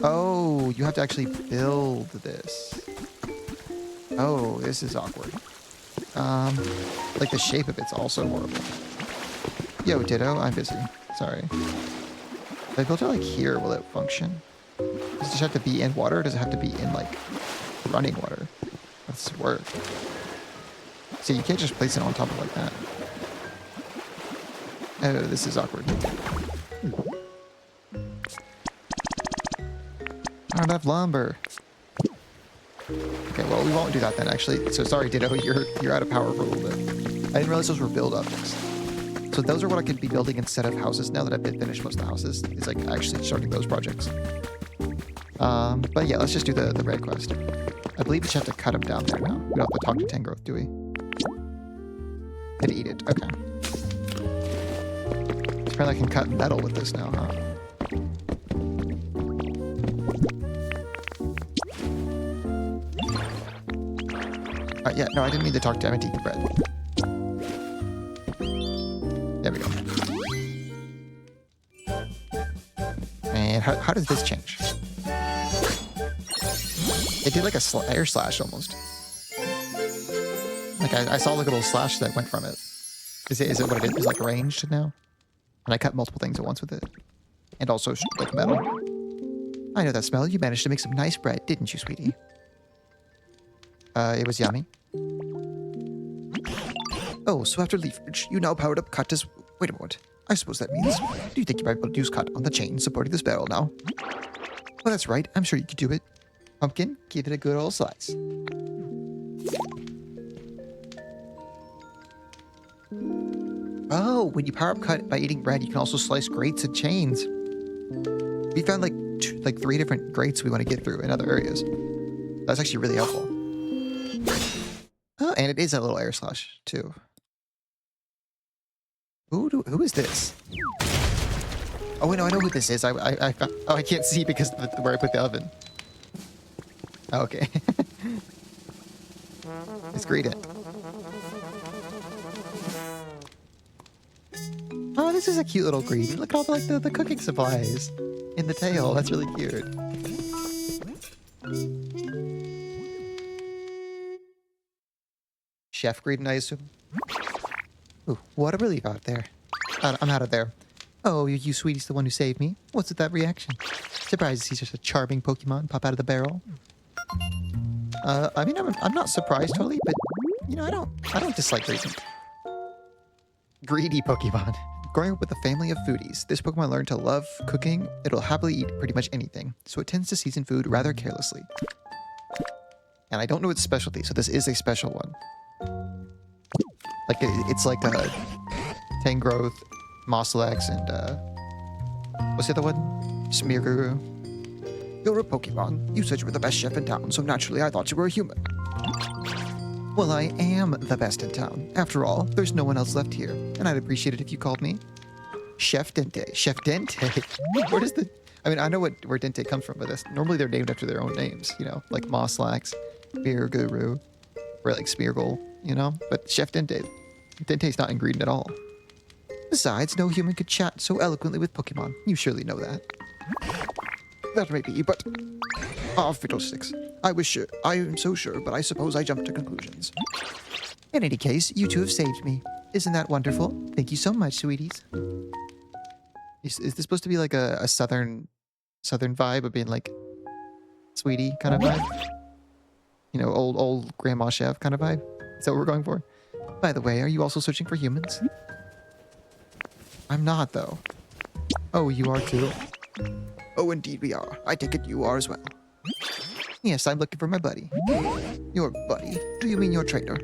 Oh, you have to actually build this. Oh, this is awkward. Like the shape of it's also horrible. Yo, Ditto, I'm busy. Sorry. If I build it like here, will it function? Does it just have to be in water, or does it have to be in like running water? That's work. See, you can't just place it on top of like that. Oh, this is awkward. I don't have lumber. Okay, well, we won't do that then, actually. So sorry, Ditto, you're out of power for a little bit. I didn't realize those were build objects. So those are what I could be building instead of houses now that I've finished most of the houses. It's like actually starting those projects. But yeah, let's just do the red quest. I believe we just have to cut them down there now. We don't have to talk to Tangrowth, do we? And eat it. Okay. Apparently I can cut metal with this now, huh? Yeah, no, I didn't mean to talk to him. I meant to eat the bread. There we go. And how does this change? It did like a air slash almost. Like I saw like a little slash that went from it. Is it what it is? Is it like ranged now? And I cut multiple things at once with it. And also like metal. I know that smell. You managed to make some nice bread, didn't you, sweetie? It was yummy. Oh, so after leafage, you now powered up cut as... Wait a moment. I suppose that means... Do you think you might be able to use cut on the chain supporting this barrel now? Well, that's right. I'm sure you could do it. Pumpkin, give it a good old slice. Oh, when you power up cut by eating bread, you can also slice grates and chains. We found like 3 different grates we want to get through in other areas. That's actually really helpful. Oh, and it is a little air slash, too. Who is this? Oh, wait, no, I know who this is. I can't see because of where I put the oven. Oh, okay. Let's greet it. Oh, this is a cute little greeting. Look at all the cooking supplies in the tail. That's really cute. Chef greeting, I assume. Ooh, what a relief out there. I'm out of there. Oh, you sweetie's the one who saved me. What's with that reaction? Surprised to see such a charming Pokemon pop out of the barrel. I mean, I'm not surprised totally, but you know, I don't dislike greedy Pokemon. Growing up with a family of foodies, this Pokemon learned to love cooking. It'll happily eat pretty much anything, so it tends to season food rather carelessly. And I don't know its specialty, so this is a special one. Like it's like Tangrowth, Mosslex, and what's the other one? Smearguru. You're a Pokemon. You said you were the best chef in town, so naturally I thought you were a human. Well, I am the best in town. After all, there's no one else left here, and I'd appreciate it if you called me Chef Dente. Chef Dente. Where does the... I mean, I know where Dente comes from, but normally they're named after their own names, you know, like Mosslex, Smearguru, or like Smeargle, you know? But Chef Dente. Dente's not ingredient at all. Besides, no human could chat so eloquently with Pokemon. You surely know that. That may be, but... Ah, fiddlesticks. I am so sure, but I suppose I jumped to conclusions. In any case, you two have saved me. Isn't that wonderful? Thank you so much, sweeties. Is this supposed to be like a southern vibe of being like sweetie kind of vibe? You know, old grandma chef kind of vibe? Is that what we're going for? By the way, are you also searching for humans? I'm not, though. Oh, you are too? Oh, indeed we are. I take it you are as well. Yes, I'm looking for my buddy. Your buddy? Do you mean your trainer?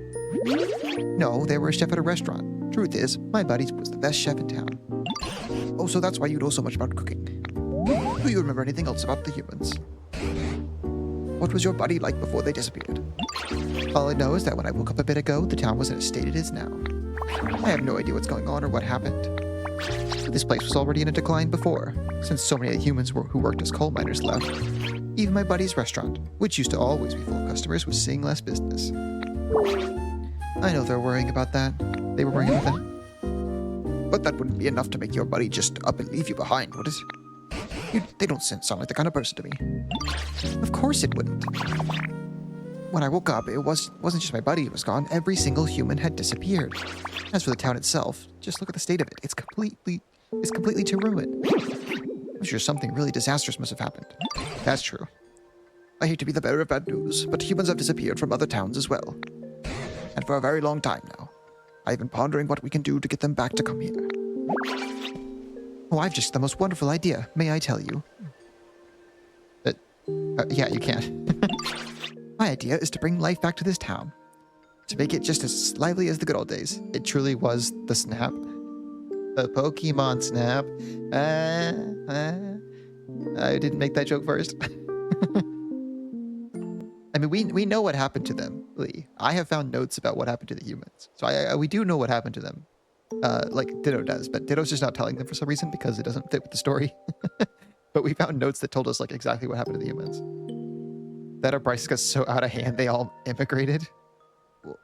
No, they were a chef at a restaurant. Truth is, my buddy was the best chef in town. Oh, so that's why you know so much about cooking. Do you remember anything else about the humans? What was your buddy like before they disappeared? All I know is that when I woke up a bit ago, the town was in a state it is now. I have no idea what's going on or what happened. This place was already in a decline before, since so many humans who worked as coal miners left. Even my buddy's restaurant, which used to always be full of customers, was seeing less business. I know they're worrying about that. They were worrying about that. But that wouldn't be enough to make your buddy just up and leave you behind, would it? They don't sound like the kind of person to me. Of course it wouldn't. When I woke up, it wasn't just my buddy who was gone. Every single human had disappeared. As for the town itself, just look at the state of it. It's completely to ruin. I'm sure something really disastrous must have happened. That's true. I hate to be the bearer of bad news, but humans have disappeared from other towns as well. And for a very long time now. I've been pondering what we can do to get them back to come here. Oh, I've just the most wonderful idea. May I tell you? Yeah, you can. My idea is to bring life back to this town. To make it just as lively as the good old days. It truly was the snap. The Pokemon snap. I didn't make that joke first. I mean, we know what happened to them, Lee. I have found notes about what happened to the humans. So we do know what happened to them. Like Ditto does, but Ditto's just not telling them for some reason because it doesn't fit with the story. But we found notes that told us like exactly what happened to the humans. That our prices got so out of hand, they all immigrated.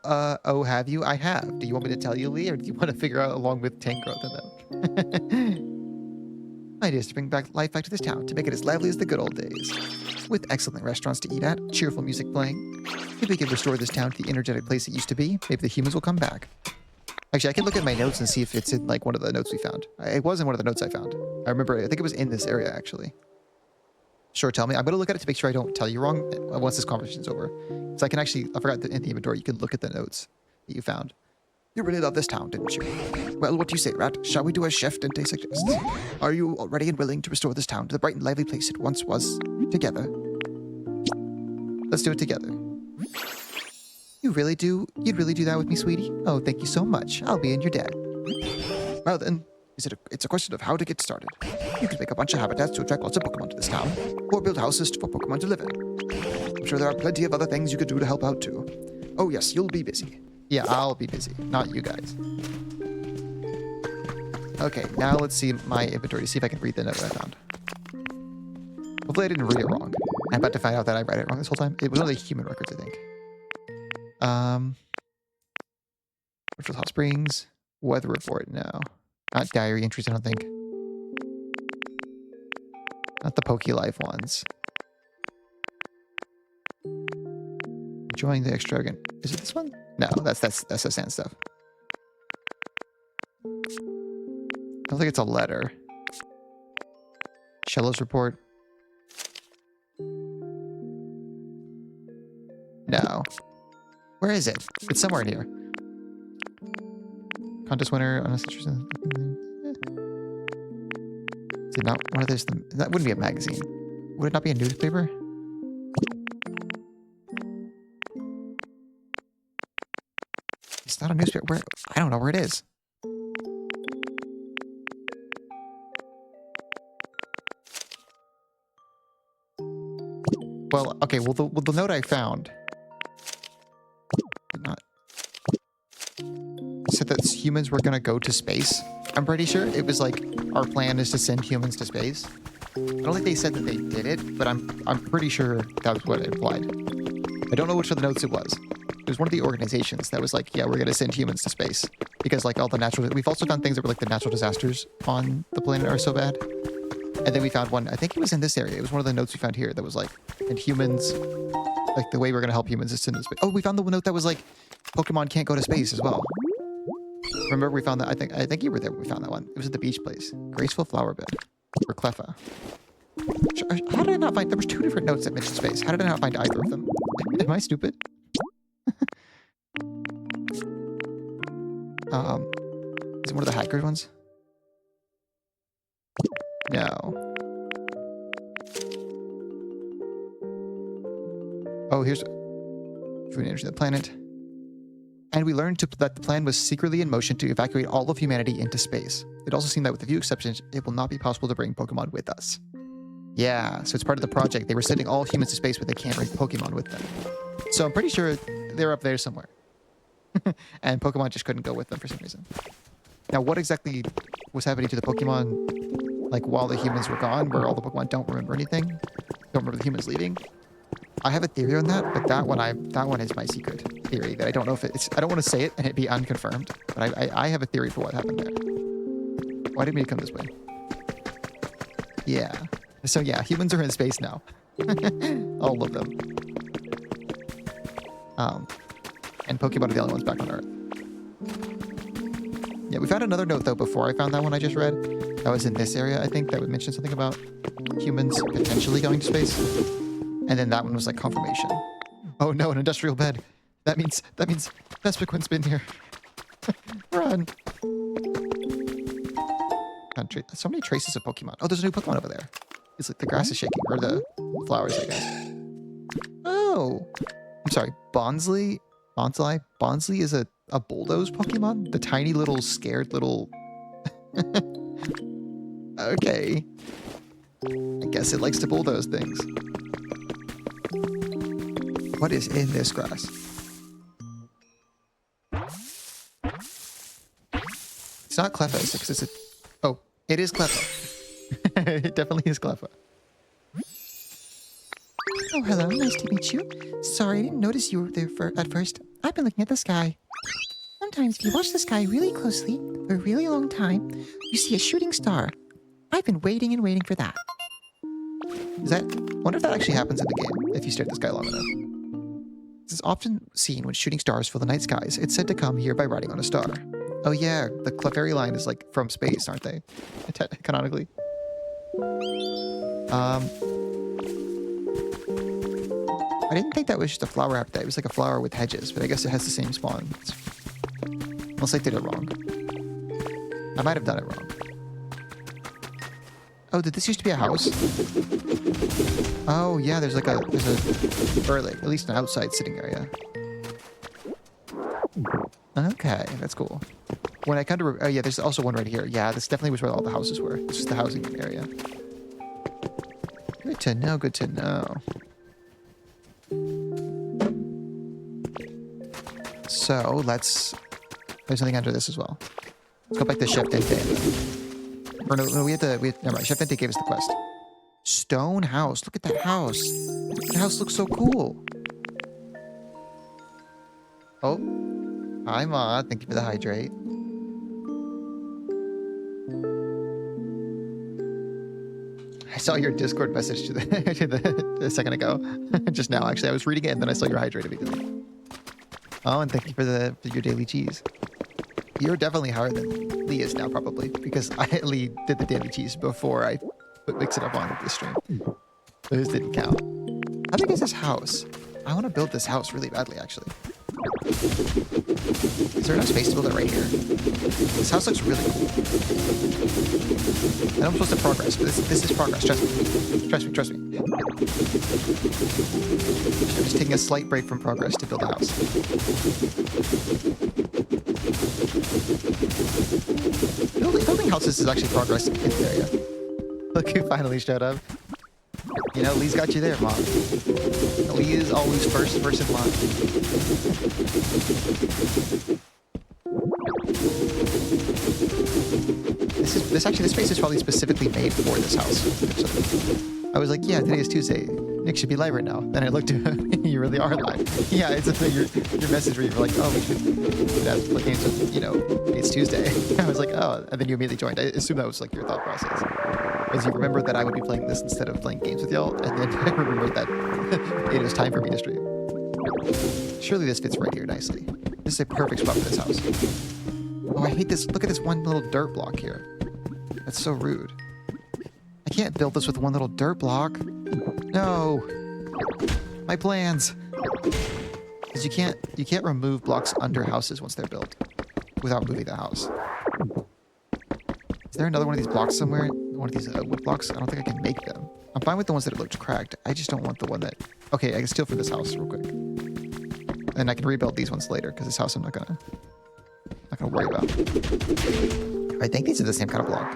Oh, have you? I have. Do you want me to tell you, Lee, or do you want to figure out along with Tangrowth and them? My idea is to bring life back to this town, to make it as lively as the good old days. With excellent restaurants to eat at, cheerful music playing. If we can restore this town to the energetic place it used to be, maybe the humans will come back. Actually, I can look at my notes and see if it's in like one of the notes we found. It was in one of the notes I found. I think it was in this area actually. Sure, tell me. I'm going to look at it to make sure I don't tell you wrong once this conversation's over. So I forgot that in the inventory, you can look at the notes that you found. You really love this town, didn't you? Well, what do you say, Rat? Shall we do as Chef Dente suggests? Are you ready and willing to restore this town to the bright and lively place it once was? Together. Let's do it together. You'd really do that with me, sweetie? Oh, thank you so much. I'll be in your debt. Well then, it's a question of how to get started. You could make a bunch of habitats to attract lots of Pokemon to this town, or build houses for Pokemon to live in. I'm sure there are plenty of other things you could do to help out too. Oh yes, you'll be busy. Yeah, I'll be busy, not you guys. Okay, now let's see my inventory to see if I can read the note I found. Hopefully I didn't read it wrong. I'm about to find out that I read it wrong this whole time. It was one of the human records, I think. Which Hot Springs. Weather report, no. Not diary entries, I don't think. Not the PokeLife ones. Enjoying the extravagant. Is it this one? No, that's the sand stuff. I don't think it's a letter. Shellow's report. No. Where is it? It's somewhere in here. Contest winner. Honest interest in... Is it not one of those? That wouldn't be a magazine. Would it not be a newspaper? It's not a newspaper. Where? I don't know where it is. Well, okay. Well, the note I found said that humans were gonna go to space. I'm pretty sure it was like our plan is to send humans to space. I don't think they said that they did it, but I'm pretty sure that was what it implied. I don't know which of the notes it was. It was one of the organizations that was like, yeah, we're gonna send humans to space because like all the natural. We've also found things that were like the natural disasters on the planet are so bad. And then we found one. I think it was in this area. It was one of the notes we found here that was like, and humans, like the way we're gonna help humans is send them to space. Oh, we found the note that was like, Pokemon can't go to space as well. Remember we found that? I think you were there when we found that one. It was at the beach place. Graceful flower bed. Or Cleffa. How did I not find... There was 2 different notes that mentioned space. How did I not find either of them? Am I stupid? Is it one of the hackers ones? No. Oh, here's... Food energy of the planet. And we learned that the plan was secretly in motion to evacuate all of humanity into space. It also seemed that with a few exceptions, it will not be possible to bring Pokemon with us. Yeah, so it's part of the project. They were sending all humans to space, but they can't bring Pokemon with them. So I'm pretty sure they're up there somewhere. And Pokemon just couldn't go with them for some reason. Now, what exactly was happening to the Pokemon, like while the humans were gone, where all the Pokemon don't remember anything? Don't remember the humans leaving? I have a theory on that, but that one is my secret theory that I don't know if it's... I don't want to say it and it be unconfirmed, but I have a theory for what happened there. Why didn't we come this way? Yeah. So yeah, humans are in space now. All of them. And Pokemon are the only ones back on Earth. Yeah, we found another note, though, before I found that one I just read. That was in this area, I think, that would mention something about humans potentially going to space. And then that one was like confirmation. Oh no, an industrial bed. That means Vespiquen's been here. Run. So many traces of Pokemon. Oh, there's a new Pokemon over there. It's like the grass is shaking, or the flowers, I guess. Oh, I'm sorry. Bonsly is a bulldoze Pokemon? The tiny little scared little... Okay. I guess it likes to bulldoze things. What is in this grass? It's not Cleffa, is it? 'Cause it's a... Oh, it is Cleffa. It definitely is Cleffa. Oh, hello. Nice to meet you. Sorry, I didn't notice you were there at first. I've been looking at the sky. Sometimes if you watch the sky really closely for a really long time, you see a shooting star. I've been waiting and waiting for that. I wonder if that actually happens in the game, if you stare at the sky long enough. This is often seen when shooting stars fill the night skies. It's said to come here by riding on a star. Oh yeah, the Clefairy line is like from space, aren't they? Canonically. I didn't think that was just a flower habitat. It was like a flower with hedges, but I guess it has the same spawn. Unless I did it wrong. I might have done it wrong. Oh, did this used to be a house? Oh yeah, there's or like at least an outside sitting area. Okay, that's cool. When I come to, oh yeah, there's also one right here. Yeah, this definitely was where all the houses were. This is the housing area. Good to know, good to know. So there's something under this as well. Let's go back to Chef Dente. Or no, never mind. Chef Dente gave us the quest. Stone house. Look at that house. The house looks so cool. Oh. Hi, Ma. Thank you for the hydrate. I saw your Discord message to a second ago. Just now, actually. I was reading it and then I saw your hydrate immediately. Oh, and thank you for your daily cheese. You're definitely higher than Lee is now, probably, because Lee did the daily cheese before I mixed it up on this stream. Those didn't count. How big is this house? I want to build this house really badly, actually. Is there enough space to build it right here? This house looks really cool. I know I'm supposed to progress, but this is progress. Trust me. Trust me. I'm just taking a slight break from progress to build a house. Building houses is actually progress in this area. Look who finally showed up. You know, Lee's got you there, Mom. Lee is always first in line. This space is probably specifically made for this house. So I was like, yeah, today is Tuesday. Nick should be live right now. Then I looked at you really are live. Yeah, it's your message where you were like, oh, we should ask what games, it's Tuesday. I was like, oh, and then you immediately joined. I assume that was like your thought process. As you remembered that I would be playing this instead of playing games with y'all, and then I remembered that it was time for me to stream. Surely this fits right here nicely. This is a perfect spot for this house. Oh, I hate this. Look at this one little dirt block here. That's so rude. I can't build this with one little dirt block. No. My plans. Because you can't remove blocks under houses once they're built without moving the house. Is there another one of these blocks somewhere? One of these wood blocks? I don't think I can make them. I'm fine with the ones that looked cracked. I just don't want the one that... Okay, I can steal for this house real quick. And I can rebuild these ones later, because this house I'm not gonna worry about. I think these are the same kind of block.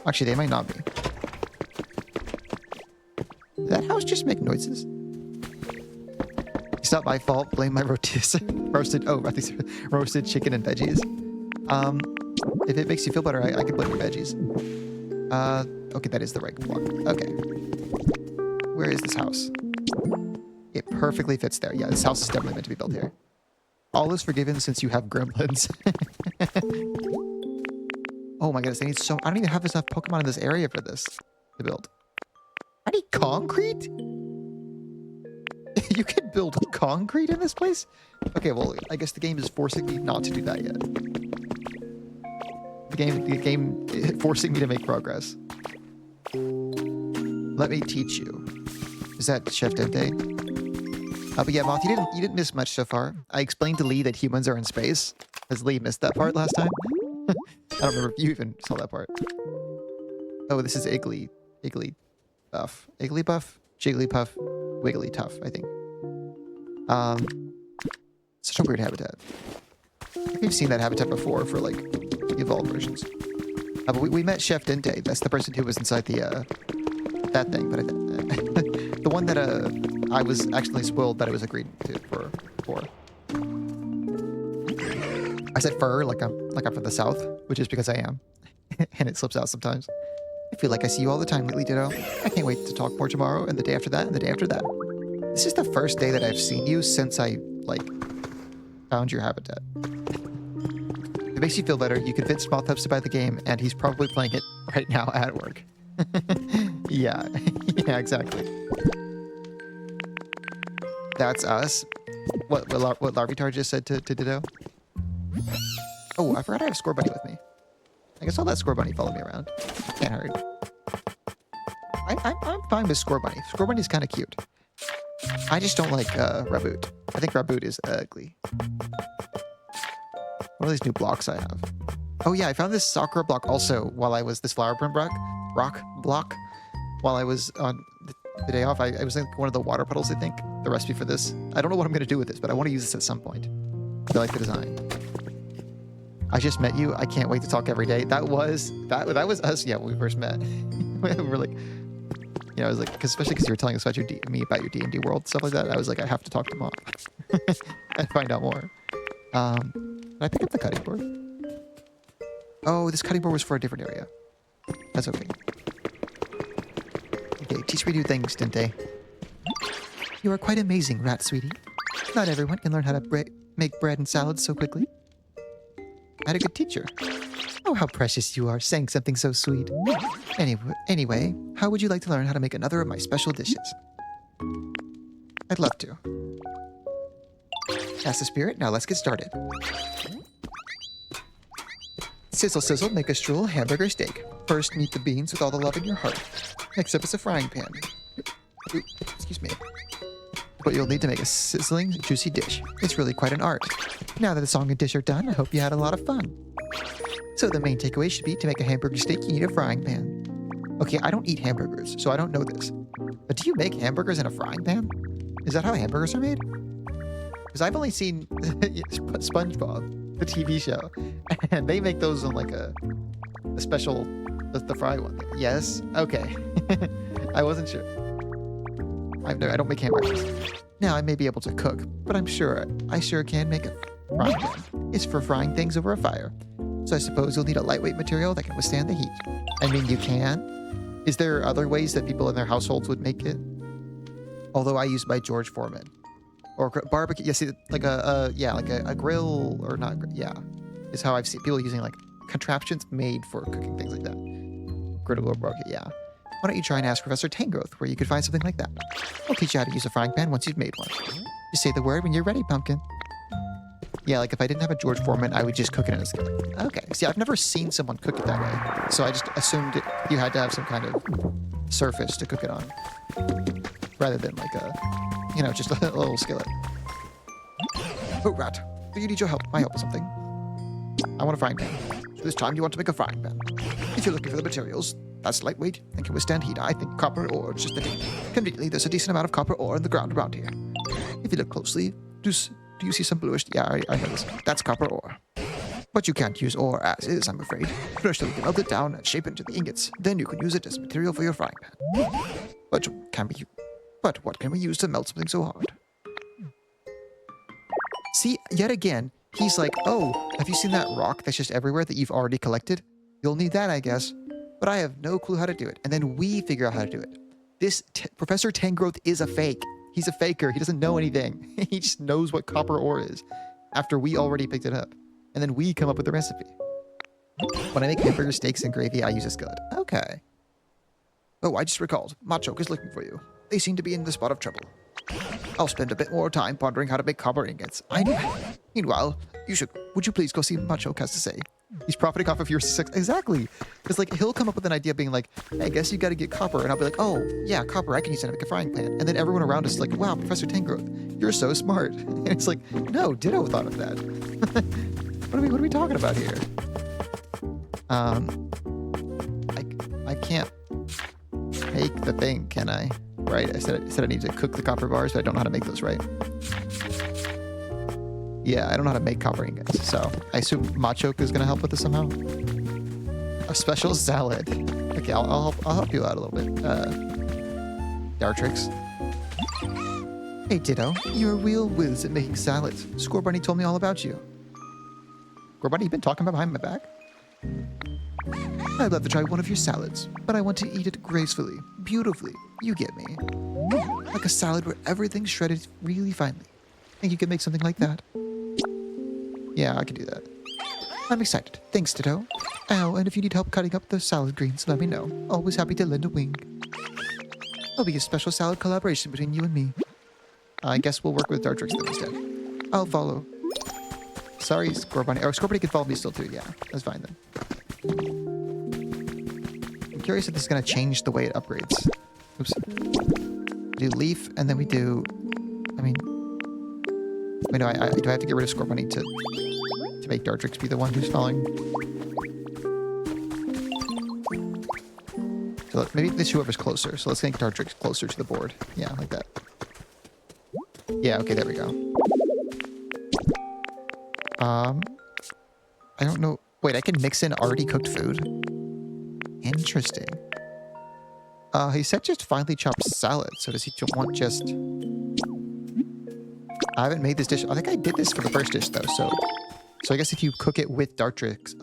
Actually, they might not be. Did that house just make noises? It's not my fault. Blame my roasted chicken and veggies. If it makes you feel better, I can blame your veggies. Okay, that is the right block. Okay. Where is this house? It perfectly fits there. Yeah, this house is definitely meant to be built here. All is forgiven since you have gremlins. Oh my goodness, I don't even have enough Pokemon in this area for this to build. I need concrete? You can build concrete in this place? Okay, well, I guess the game is forcing me not to do that yet. The game is forcing me to make progress. Let me teach you. Is that Chef Dente? But yeah, Moth, you didn't miss much so far. I explained to Lee that humans are in space, as Lee missed that part last time. I don't remember if you even saw that part. Oh, this is Iggly Buff. Iggly Buff? Jigglypuff? Wiggly Tough, I think. Such a weird habitat. We've seen that habitat before for, like, evolved versions. But we met Chef Dente. That's the person who was inside the, that thing. But the one that, I was actually spoiled that it was agreed to for. I said fur like I'm from the south, which is because I am. And it slips out sometimes. I feel like I see you all the time lately, Ditto. I can't wait to talk more tomorrow, and the day after that, and the day after that. This is the first day that I've seen you since I, like, found your habitat. It makes you feel better. You convinced Mothhubs to buy the game, and he's probably playing it right now at work. Yeah. Yeah, exactly. That's us. What Larvitar just said to Ditto? Oh, I forgot I have Score Bunny with me. I guess I'll let Score Bunny follow me around. Can't hurt. I'm fine with Score Bunny. Score Bunny's kind of cute. I just don't like Raboot. I think Raboot is ugly. What are these new blocks I have? Oh yeah, I found this Sakura block also while I was this flower print rock block while I was on the day off. I was in one of the water puddles, I think. The recipe for this. I don't know what I'm going to do with this, but I want to use this at some point. I like the design. I just met you. I can't wait to talk every day. That was us. Yeah, when we first met. We're like, you know, I was like, especially because you were telling us about me about your D&D world stuff like that. I was like, I have to talk to Mom and find out more. Did I pick up the cutting board? Oh, this cutting board was for a different area. That's okay. Okay, teach me new things, Dente. You are quite amazing, Rat Sweetie. Not everyone can learn how to make bread and salads so quickly. I had a good teacher. Oh, how precious you are, saying something so sweet. Anyway, how would you like to learn how to make another of my special dishes? I'd love to. That's the spirit. Now let's get started. Sizzle, sizzle, make a stroll hamburger steak. First, knead the beans with all the love in your heart. Next up is a frying pan. Ooh, excuse me. What you'll need to make a sizzling, juicy dish. It's really quite an art. Now that the song and dish are done, I hope you had a lot of fun. So the main takeaway should be to make a hamburger steak, you need a frying pan. Okay, I don't eat hamburgers, so I don't know this. But do you make hamburgers in a frying pan? Is that how hamburgers are made? Because I've only seen SpongeBob, the TV show, and they make those on like a special, the fry one. Yes? Okay. I wasn't sure. I don't make hamburgers. Now I may be able to cook, but I sure can make a frying pan. It's for frying things over a fire. So I suppose you'll need a lightweight material that can withstand the heat. I mean, you can. Is there other ways that people in their households would make it? Although I use my George Foreman. Or barbecue, yeah, see, like a grill, or not, yeah. Is how I've seen people using like contraptions made for cooking things like that. Griddle or barbecue, yeah. Why don't you try and ask Professor Tangrowth where you could find something like that? I'll teach you how to use a frying pan once you've made one. Just say the word when you're ready, pumpkin. Yeah, like if I didn't have a George Foreman, I would just cook it in a skillet. Okay, see, I've never seen someone cook it that way. So I just assumed you had to have some kind of surface to cook it on. Rather than like a, you know, just a little skillet. Oh, Rat, do you need your help? My help or something? I want a frying pan. So this time you want to make a frying pan. If you're looking for the materials, that's lightweight and can withstand heat. I think copper ore is just the thing. Conveniently, there's a decent amount of copper ore in the ground around here. If you look closely, do you see some bluish? Yeah, I know this. That's copper ore. But you can't use ore as is, I'm afraid. First, you can melt it down and shape it into the ingots. Then you can use it as material for your frying pan. But what can we use to melt something so hard? See, yet again, he's like, oh, have you seen that rock that's just everywhere that you've already collected? You'll need that, I guess. But I have no clue how to do it. And then we figure out how to do it. This Professor Tangrowth is a fake. He's a faker. He doesn't know anything. He just knows what copper ore is after we already picked it up. And then we come up with the recipe. When I make hamburger steaks and gravy, I use a skillet. Okay. Oh, I just recalled. Machoke is looking for you. They seem to be in the spot of trouble. I'll spend a bit more time pondering how to make copper ingots. Meanwhile, would you please go see what Machoke has to say? He's profiting off of your success. Exactly. Because, like, he'll come up with an idea being like, hey, I guess you got to get copper. And I'll be like, oh, yeah, copper, I can use that to make a frying pan. And then everyone around us is like, wow, Professor Tangrowth, you're so smart. And it's like, no, Ditto thought of that. What are we talking about here? I can't make the thing, can I? Right, I said I need to cook the copper bars, but I don't know how to make those, right? Yeah, I don't know how to make copper ingots, so I assume Machoke is going to help with this somehow. A special salad. Okay, I'll help you out a little bit. Dartrix. Hey, Ditto, you're a real whiz at making salads. Scorbunny told me all about you. Scorbunny, you been talking about behind my back? I'd love to try one of your salads, but I want to eat it gracefully, beautifully. You get me. Like a salad where everything's shredded really finely. Think you could make something like that? Yeah, I can do that. I'm excited. Thanks, Ditto. Oh, and if you need help cutting up the salad greens, let me know. Always happy to lend a wing. It'll be a special salad collaboration between you and me. I guess we'll work with Dartrix then instead. I'll follow. Sorry, Scorbunny. Oh, Scorbunny can follow me still too. Yeah, that's fine then. I'm curious if this is going to change the way it upgrades. Oops. We do leaf, and then we do... do I have to get rid of Scorbunny to make Dartrix be the one who's following? So maybe this whoever's closer. So let's make Dartrix closer to the board. Yeah, like that. Yeah, okay, there we go. I don't know. Wait, I can mix in already cooked food? Interesting. He said just finely chopped salad. So does he want just... I haven't made this dish. I think I did this for the first dish, though. So I guess if you cook it with Dartrix...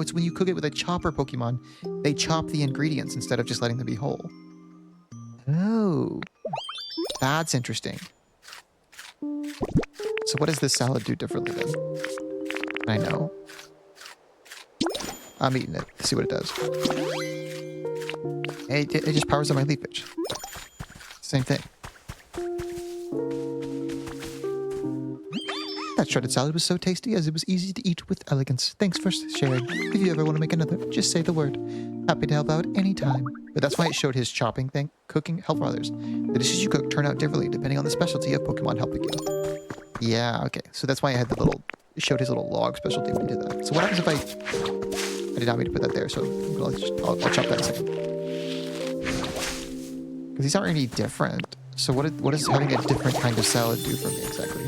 it's when you cook it with a chopper Pokemon, they chop the ingredients instead of just letting them be whole. Oh. That's interesting. So what does this salad do differently, then? I know. I'm eating it. See what it does. It just powers up my leafage. Same thing. That shredded salad was so tasty as it was easy to eat with elegance. Thanks for sharing. If you ever want to make another, just say the word. Happy to help out anytime. But that's why it showed his chopping thing. Cooking, help for others. The dishes you cook turn out differently depending on the specialty of Pokemon helping you. Yeah, okay. So that's why I had the little... It showed his little log specialty when he did that. So what happens if I did not mean to put that there, so I'll chop that in a second. Because these aren't any different. So what is having a different kind of salad do for me exactly?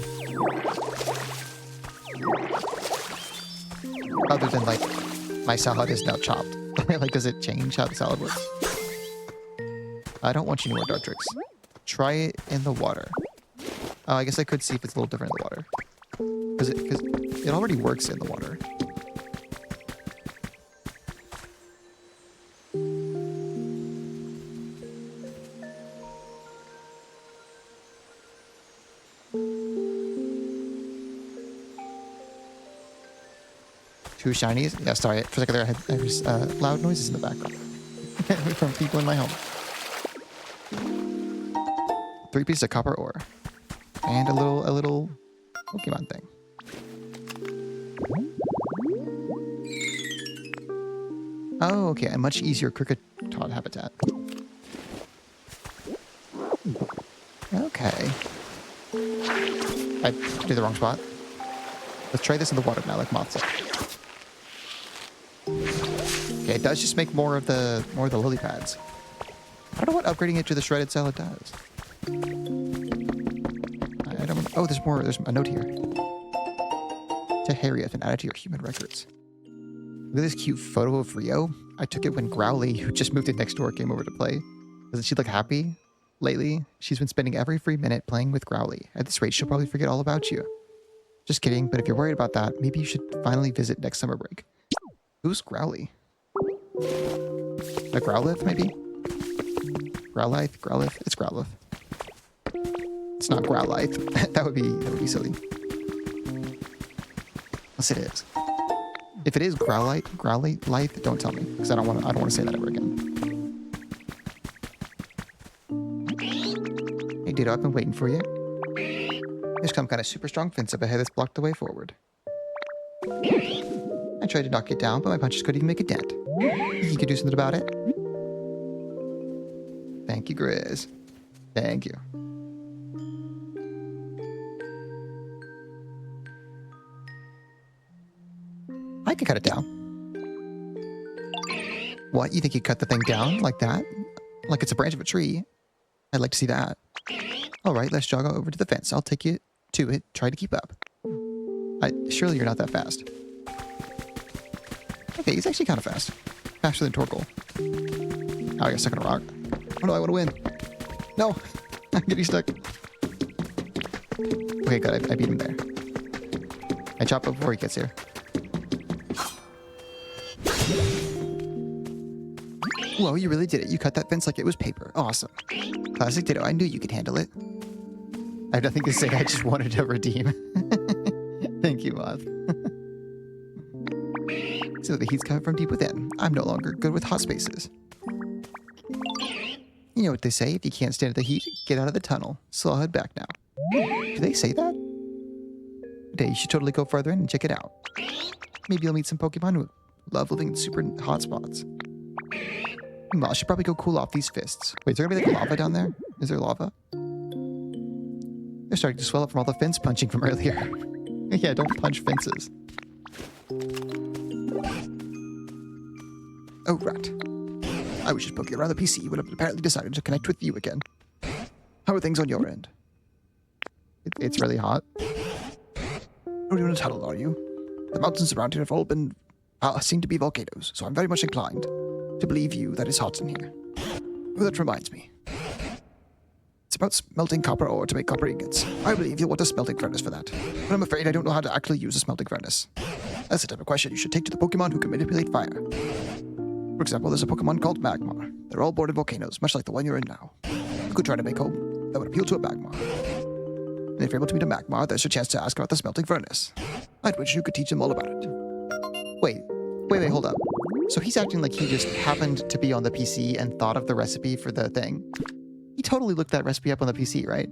Other than, like, my salad is now chopped. Like, does it change how the salad works? I don't want you anymore, Dartrix. Try it in the water. I guess I could see if it's a little different in the water. Because it already works in the water. Two shinies? Yeah, sorry. For a second there, I was loud noises in the background. From people in my home. 3 pieces of copper ore. And a little Pokemon thing. Oh, okay. A much easier cricket Todd habitat. Okay. I did the wrong spot. Let's try this in the water now, like Moth said. Okay, it does just make more of the lily pads. I don't know what upgrading it to the shredded salad does. I don't. Oh, there's more. There's a note here. To Harriet and add it to your human records. Look at this cute photo of Rio. I took it when Growly, who just moved in next door, came over to play. Doesn't she look happy? Lately, she's been spending every free minute playing with Growly. At this rate, she'll probably forget all about you. Just kidding, but if you're worried about that, maybe you should finally visit next summer break. Who's Growly? A Growlithe, maybe? Growlithe? Growlithe? It's Growlithe. It's not Growlithe. that would be silly. Unless it is. If it is Growlithe, don't tell me, because I don't want to say that ever again. Alright, Ditto, I've been waiting for you. There's some kind of super strong fence up ahead that's blocked the way forward. I tried to knock it down, but my punches couldn't even make a dent. You could do something about it? Thank you, Grizz. Thank you. I can cut it down. What? You think you cut the thing down like that? Like it's a branch of a tree? I'd like to see that. Alright, let's jog over to the fence. I'll take you to it. Try to keep up. Surely you're not that fast. Okay, he's actually kind of fast. Faster than Torkoal. Oh, I got stuck in a rock. Oh no, I want to win. No! I'm getting stuck. Okay, good. I beat him there. I chop up before he gets here. Whoa, you really did it. You cut that fence like it was paper. Awesome. Classic Ditto. I knew you could handle it. I have nothing to say. I just wanted to redeem. Thank you, Moth. So the heat's coming from deep within. I'm no longer good with hot spaces. You know what they say, if you can't stand the heat, get out of the tunnel. So I'll head back now. Do they say that? Okay, you should totally go further in and check it out. Maybe you'll meet some Pokemon who love living in super hot spots. Meanwhile, I should probably go cool off these fists. Wait, is there gonna be like lava down there? Is there lava? They're starting to swell up from all the fence punching from earlier. Yeah, don't punch fences. Oh, right. I was just poking around the PC when I've apparently decided to connect with you again. How are things on your end? It's really hot. Are you in a tunnel, are you? The mountains around here have all been seem to be volcanoes, so I'm very much inclined to believe you that it's hot in here. Oh, that reminds me. It's about smelting copper ore to make copper ingots. I believe you'll want a smelting furnace for that, but I'm afraid I don't know how to actually use a smelting furnace. That's the type of question you should take to the Pokemon who can manipulate fire. For example, there's a Pokemon called Magmar. They're all born in volcanoes, much like the one you're in now. You could try to make home that would appeal to a Magmar. And if you're able to meet a Magmar, there's a chance to ask about the smelting furnace. I'd wish you could teach them all about it. Wait, hold up. So he's acting like he just happened to be on the PC and thought of the recipe for the thing. He totally looked that recipe up on the PC, right?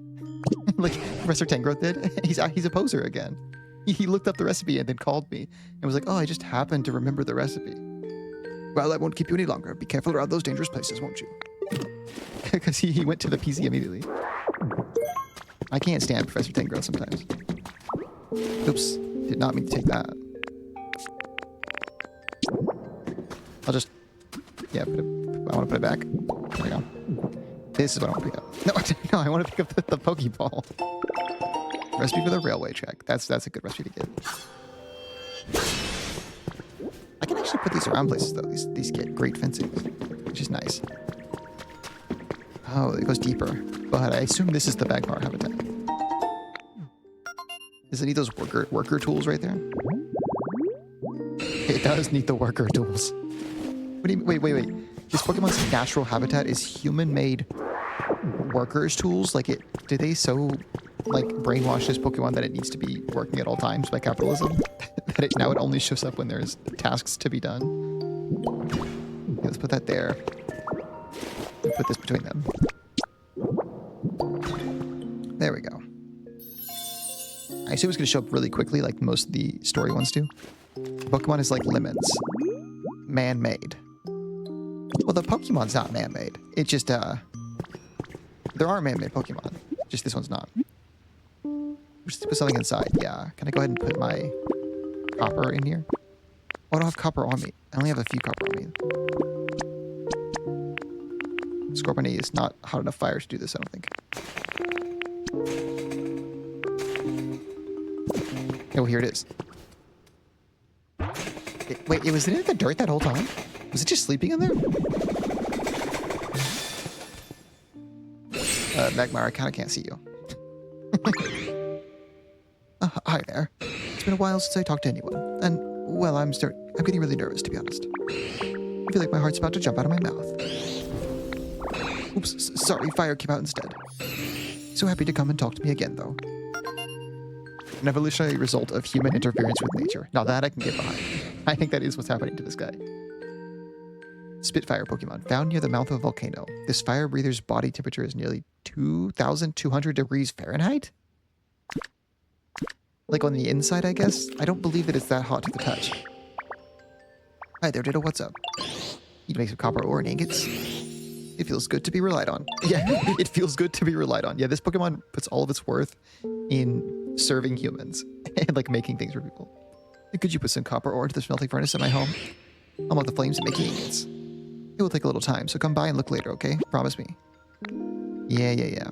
Like Professor Tangrowth did. He's a poser again. He looked up the recipe and then called me and was like, oh, I just happened to remember the recipe. Well, I won't keep you any longer. Be careful around those dangerous places, won't you? Because he went to the PC immediately. I can't stand Professor Tangrowth sometimes. Oops. Did not mean to take that. I'll just... Yeah, I want to put it back. There we go. This is what I want to pick up. No, I want to pick up the Pokeball. Recipe for the railway track. That's a good recipe to get. I can actually put these around places, though. These get great fencing, which is nice. Oh, it goes deeper. But I assume this is the Magmar habitat. Does it need those worker tools right there? It does need the worker tools. What do you mean? Wait. This Pokemon's natural habitat is human-made workers tools? Like do they so brainwash this Pokemon that it needs to be working at all times by capitalism? That now it only shows up when there's tasks to be done? Okay, let's put that there. We'll put this between them. There we go. I assume it's going to show up really quickly like most of the story ones do. Pokemon is like lemons. Man-made. Well, the Pokemon's not man-made. It's just, there are man-made Pokemon. Just this one's not. Just put something inside. Yeah. Can I go ahead and put my copper in here? Oh, I don't have copper on me. I only have a few copper on me. Scorpion is not hot enough fire to do this, I don't think. Oh, here it is. Wait, was it in the dirt that whole time? Was it just sleeping in there? Magmar, I kind of can't see you. Hi there. It's been a while since I talked to anyone. And, well, I'm getting really nervous, to be honest. I feel like my heart's about to jump out of my mouth. Oops, sorry, fire came out instead. So happy to come and talk to me again, though. An evolutionary result of human interference with nature. Now that I can get behind. I think that is what's happening to this guy. Spitfire Pokemon, found near the mouth of a volcano. This fire breather's body temperature is nearly 2,200 degrees Fahrenheit? Like on the inside, I guess? I don't believe that it's that hot to the touch. Hi there, Ditto, what's up? Need to make some copper ore and ingots? It feels good to be relied on. Yeah, it feels good to be relied on. Yeah, this Pokemon puts all of its worth in serving humans and like making things for people. Could you put some copper ore into the smelting furnace at my home? I'm on the flames and making ingots. It will take a little time, so come by and look later, okay? Promise me. Yeah.